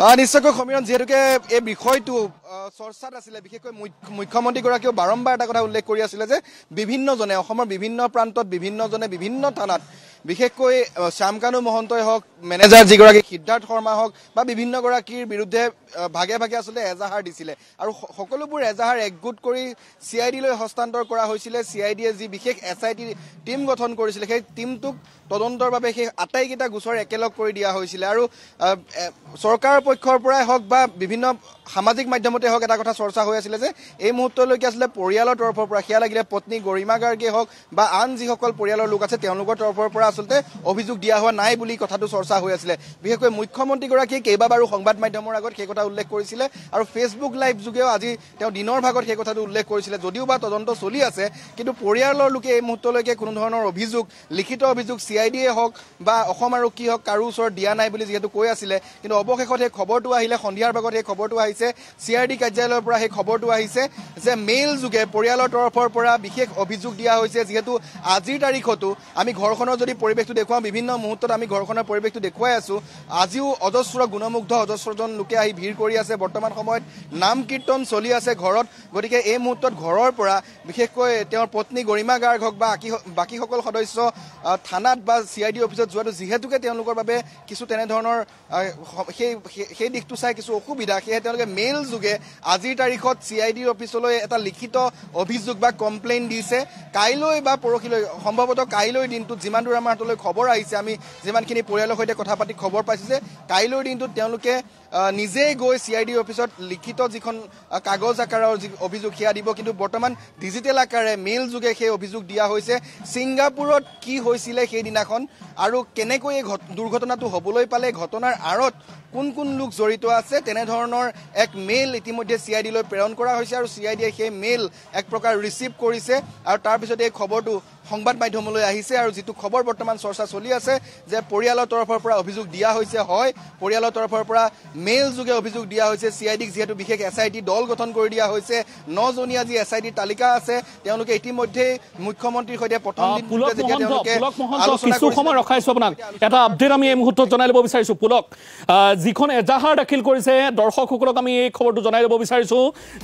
নিশ্চয়কৈ সমীৰণ যেহেতুকে এই বিষয়টো চৰ্চাত আছিলে বিশেষকৈ মুখ্যমন্ত্ৰীগৰাকীয়েও বাৰম্বাৰ এটা কথা উল্লেখ কৰি আছিলে যে বিভিন্নজনে অসমৰ বিভিন্ন প্ৰান্তত বিভিন্নজনে বিভিন্ন থানাত বিশেষকৈ শ্যামকানু মহন্তই হওক মেনেজাৰ যিগৰাকী সিদ্ধাৰ্থ শৰ্মা হওক বা বিভিন্নগৰাকীৰ বিৰুদ্ধে ভাগে ভাগে আচলতে এজাহাৰ দিছিলে আৰু সকলোবোৰ এজাহাৰ একগোট কৰি CID-লৈ হস্তান্তৰ কৰা হৈছিলে। CID-য়ে যি বিশেষ SIT টিম গঠন কৰিছিলে সেই টিমটোক তদন্তৰ বাবে সেই আটাইকেইটা গোচৰ একেলগ কৰি দিয়া হৈছিলে আৰু চৰকাৰৰ পক্ষৰ পৰাই হওক বা বিভিন্ন সামাজিক মাধ্যমতে হওক এটা কথা চৰ্চা হৈ আছিলে যে এই মুহূৰ্তলৈকে আচলতে পৰিয়ালৰ তৰফৰ পৰা সেয়া লাগিলে পত্নী গৰিমা গাৰ্গে হওক বা আন যিসকল পৰিয়ালৰ লোক আছে তেওঁলোকৰ তৰফৰ পৰা আচলতে অভিযোগ দিয়া হোৱা নাই বুলি কথাটো চৰ্চা হৈ আছিলে। বিশেষকৈ মুখ্যমন্ত্ৰীগৰাকীয়ে কেইবাবাৰো সংবাদ মাধ্যমৰ আগত সেই কথা উল্লেখ কৰিছিলে আৰু ফেচবুক লাইভ যোগেও আজি তেওঁ দিনৰ ভাগত সেই কথাটো উল্লেখ কৰিছিলে। যদিও বা তদন্ত চলি আছে কিন্তু পৰিয়ালৰ লোকে এই মুহূৰ্তলৈকে কোনো ধৰণৰ অভিযোগ লিখিত অভিযোগ CID-য়ে হওক বা অসম আৰক্ষী হওক কাৰো ওচৰত দিয়া নাই বুলি যিহেতু কৈ আছিলে কিন্তু অৱশেষত সেই খবৰটো আহিলে সন্ধিয়াৰ ভাগত সেই খবৰটো আহিছে CID কাৰ্যালয়ৰ পৰা সেই খবৰটো আহিছে যে মেইল যোগে পৰিয়ালৰ তৰফৰ পৰা বিশেষ অভিযোগ দিয়া হৈছে। যিহেতু আজিৰ তাৰিখতো আমি ঘৰখনৰ যদি পৰিৱেশটো দেখুৱাওঁ বিভিন্ন মুহূৰ্তত আমি ঘৰখনৰ পৰিৱেশটো দেখুৱাই আছো। আজিও অজস্ৰ গুণমুগ্ধ অজস্ৰজন লোকে আহি ভিৰ কৰি আছে। বৰ্তমান সময়ত নাম কীৰ্তন চলি আছে ঘৰত। গতিকে এই মুহূৰ্তত ঘৰৰ পৰা বিশেষকৈ তেওঁৰ পত্নী গৰিমা গাৰ্গ হওক বা বাকীসকল সদস্য থানাত বা CID অফিচত যোৱাটো যিহেতুকে তেওঁলোকৰ বাবে কিছু তেনেধৰণৰ সেই দিশটো চাই কিছু অসুবিধা সেয়ে তেওঁলোকে মেইল যোগে আজিৰ তাৰিখত CID অফিচলৈ এটা লিখিত অভিযোগ বা কমপ্লেইন দিছে। কাইলৈ বা পৰহিলৈ সম্ভৱতঃ কাইলৈ দিনটোত যিমান দূৰ আমাৰ হাতলৈ খবৰ আহিছে আমি যিমানখিনি পৰিয়ালৰ সৈতে কথা পাতি খবৰ পাইছোঁ যে কাইলৈৰ দিনটোত তেওঁলোকে নিজেই গৈ CID অফিচত লিখিত যিখন কাগজ আকাৰৰ যি অভিযোগ সেয়া দিব। কিন্তু বৰ্তমান ডিজিটেল আকাৰে মেইল যোগে সেই অভিযোগ দিয়া হৈছে। ছিংগাপুৰত কি হৈছিলে সেইদিনাখন আৰু কেনেকৈ এই দুৰ্ঘটনাটো হ'বলৈ পালে ঘটনাৰ আঁৰত কোন কোন লোক জড়িত আছে তেনেধৰণৰ এক মেইল ইতিমধ্যে CID-লৈ প্ৰেৰণ কৰা হৈছে আৰু CID-য়ে সেই মেইল এক প্ৰকাৰ ৰিচিভ কৰিছে আৰু তাৰপিছতে এই খবৰটো সংবাদ মাধ্যমলৈ আহিছে আৰু যিটো খবৰ বৰ্তমান চৰ্চা চলি আছে যে পৰিয়ালৰ তৰফৰ পৰা অভিযোগ দিয়া হৈছে। হয়, পৰিয়ালৰ তৰফৰ পৰা মেইল যোগে অভিযোগ দিয়া হৈছে। CID-ক যিহেতু বিশেষ SIT দল গঠন কৰি দিয়া হৈছে 9জনীয়া যি SIT তালিকা আছে তেওঁলোকে ইতিমধ্যে মুখ্যমন্ত্ৰীৰ সৈতে প্ৰথম দিনটোতে যেতিয়া তেওঁলোকে কিছু সময় ৰখাইছো আপোনাক এটা আপডেট আমি এই মুহূৰ্তত জনাই ল'ব বিচাৰিছো। পুলক যিখন এজাহাৰ দাখিল কৰিছে দৰ্শকসকলক আমি এই খবৰটো জনাই ল'ব বিচাৰিছো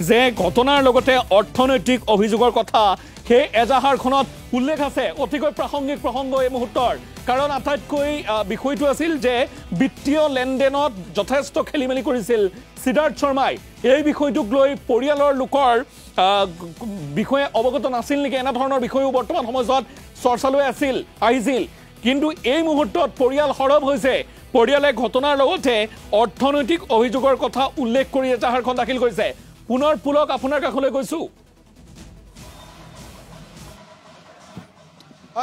যে ঘটনাৰ লগতে অৰ্থনৈতিক অভিযোগৰ কথা সেই এজাহাৰখনত উল্লেখ আছে। অতিকৈ প্ৰাসংগিক প্ৰসংগ এই মুহূৰ্তৰ কাৰণ আটাইতকৈ বিষয়টো আছিল যে বিত্তীয় লেনদেনত যথেষ্ট খেলিমেলি কৰিছিল সিদ্ধাৰ্থ শৰ্মাই। এই বিষয়টোক লৈ পৰিয়ালৰ লোকৰ বিষয়ে অৱগত নাছিল নেকি এনেধৰণৰ বিষয়েও বৰ্তমান সমাজত চৰ্চালৈ আহিছিল। কিন্তু এই মুহূৰ্তত পৰিয়াল সৰব হৈছে। পৰিয়ালে ঘটনাৰ লগতে অৰ্থনৈতিক অভিযোগৰ কথা উল্লেখ কৰি এজাহাৰখন দাখিল কৰিছে। পুনৰ পুলক আপোনাৰ কাষলৈ গৈছো।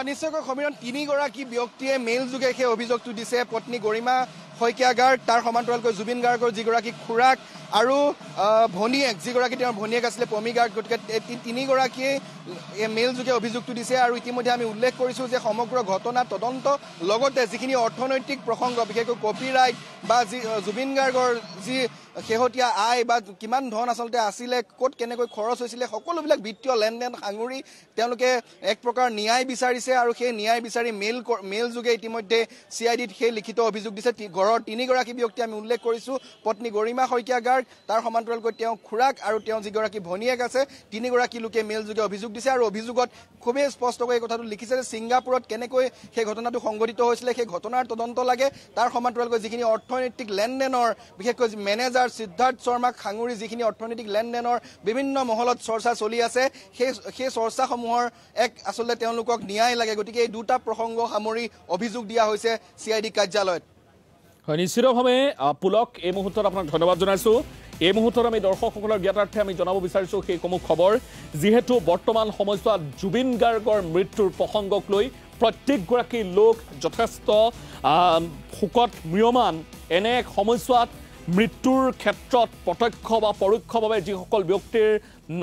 নিশ্চয়কৈ সমীৰণ তিনিগৰাকী ব্যক্তিয়ে মেইল যোগে সেই অভিযোগটো দিছে। পত্নী গৰিমা শইকীয়া গাৰ্গ, তাৰ সমান্তৰালকৈ জুবিন গাৰ্গৰ যিগৰাকী খুৰাক আৰু ভনীয়েক যিগৰাকী তেওঁৰ ভনীয়েক আছিলে পমি গাৰ্গ। গতিকে তিনিগৰাকীয়ে মেইল যোগে অভিযোগটো দিছে আৰু ইতিমধ্যে আমি উল্লেখ কৰিছোঁ যে সমগ্ৰ ঘটনা তদন্ত লগতে যিখিনি অৰ্থনৈতিক প্ৰসংগ বিশেষকৈ কপিৰাইট বা যি জুবিন গাৰ্গৰ যি শেহতীয়া আয় বা কিমান ধন আচলতে আছিলে ক'ত কেনেকৈ খৰচ হৈছিলে সকলোবিলাক বিত্তীয় লেনদেন সাঙুৰি তেওঁলোকে এক প্ৰকাৰ ন্যায় বিচাৰিছে আৰু সেই ন্যায় বিচাৰি মেইল যোগে ইতিমধ্যে CID-ত সেই লিখিত অভিযোগ দিছে। ঘৰৰ তিনিগৰাকী ব্যক্তি আমি উল্লেখ কৰিছোঁ পত্নী গৰিমা শইকীয়া গাৰ্গ, তাৰ সমান্তৰালকৈ তেওঁ খুৰাক আৰু তেওঁ যিগৰাকী ভনীয়েক আছে তিনিগৰাকী লোকে মেইল যোগে অভিযোগ দিছে আৰু অভিযোগত খুবেই স্পষ্টকৈ এই কথাটো লিখিছে যে ছিংগাপুৰত কেনেকৈ সেই ঘটনাটো সংঘটিত হৈছিলে সেই ঘটনাৰ তদন্ত লাগে। তাৰ সমান্তৰালকৈ যিখিনি অৰ্থনৈতিক লেনদেনৰ বিশেষকৈ মেনেজাৰ সিদ্ধাৰ্থ শৰ্মাক সাঙুৰি যিখিনি অৰ্থনৈতিক লেনদেনৰ বিভিন্ন মহলত চৰ্চা চলি আছে সেই চৰ্চাসমূহৰ এক আচলতে তেওঁলোকক ন্যায় লাগে। গতিকে এই দুটা প্ৰসংগ সামৰি অভিযোগ দিয়া হৈছে CID কাৰ্যালয়ত। হয়, নিশ্চিতভাৱে পুলক এই মুহূৰ্তত আপোনাক ধন্যবাদ জনাইছোঁ। এই মুহূৰ্তত আমি দৰ্শকসকলৰ জ্ঞাতাৰ্থে আমি জনাব বিচাৰিছোঁ সেইসমূহ খবৰ যিহেতু বৰ্তমান সময়ছোৱাত জুবিন গাৰ্গৰ মৃত্যুৰ প্ৰসংগক লৈ প্ৰত্যেকগৰাকী লোক যথেষ্ট শোকত ম্ৰিয়মান। এনে এক সময়ছোৱাত মৃত্যুৰ ক্ষেত্ৰত প্ৰত্যক্ষ বা পৰোক্ষভাৱে যিসকল ব্যক্তিৰ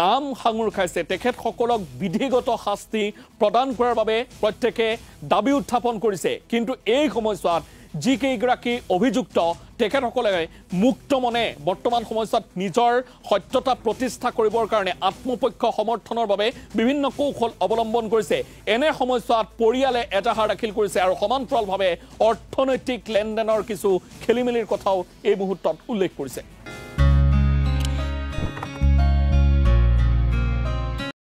নাম সাঙুৰ খাইছে তেখেতসকলক বিধিগত শাস্তি প্ৰদান কৰাৰ বাবে প্ৰত্যেকে দাবী উত্থাপন কৰিছে। কিন্তু এই সময়ছোৱাত যিকেইগৰাকী অভিযুক্ত তেখেতসকলে মুক্ত মনে বৰ্তমান সময়ছোৱাত নিজৰ সত্যতা প্ৰতিষ্ঠা কৰিবৰ কাৰণে আত্মপক্ষ সমৰ্থনৰ বাবে বিভিন্ন কৌশল অৱলম্বন কৰিছে এনে সময়ছোৱাত পৰিয়ালে এজাহাৰ দাখিল কৰিছে আৰু সমান্তৰালভাৱে অৰ্থনৈতিক লেনদেনৰ কিছু খেলিমেলিৰ কথাও এই মুহূৰ্তত উল্লেখ কৰিছে